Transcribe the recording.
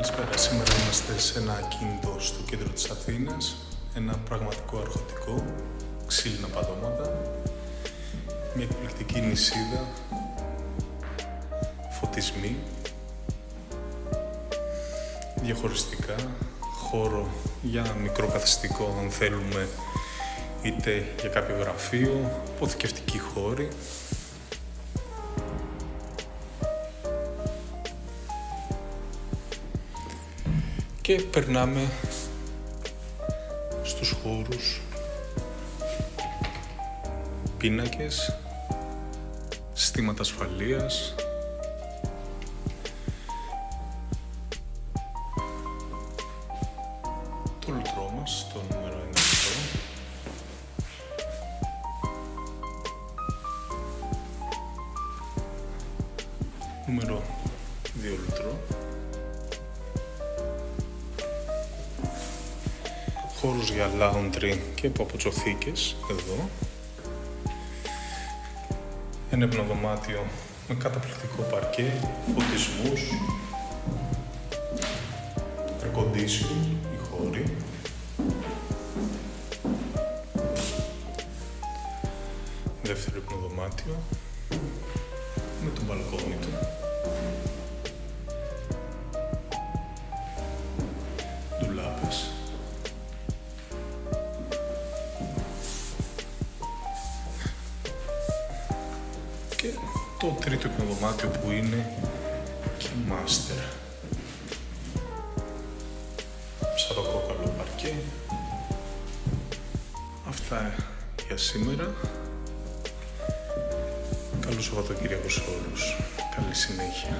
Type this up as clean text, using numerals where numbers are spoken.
Καλησπέρα, σήμερα είμαστε σε ένα ακίνητο στο κέντρο της Αθήνας. Ένα πραγματικό αρχοντικό, ξύλινα πατώματα, μια εκπληκτική νησίδα, φωτισμοί, διαχωριστικά, χώρο για μικρό καθιστικό αν θέλουμε, είτε για κάποιο γραφείο, αποθηκευτικοί χώροι. Και περνάμε στους χώρους, πίνακες, συστήματα ασφαλείας, το λουτρό μας, το νούμερο 1 λουτρό, νούμερο 2 λουτρό, χώρους για laundry και παπουτσοθήκες εδώ, ένα υπνοδωμάτιο με καταπληκτικό παρκέ, φωτισμούς, air conditioning, οι χώροι, δεύτερο υπνοδωμάτιο με το μπαλκόνι του, ντουλάπες, και το τρίτο υπνοδωμάτιο που είναι και master. Ψαροκόκαλο παρκέ. Αυτά για σήμερα. Καλό Σαββατοκύριακο σε όλους. Καλή συνέχεια.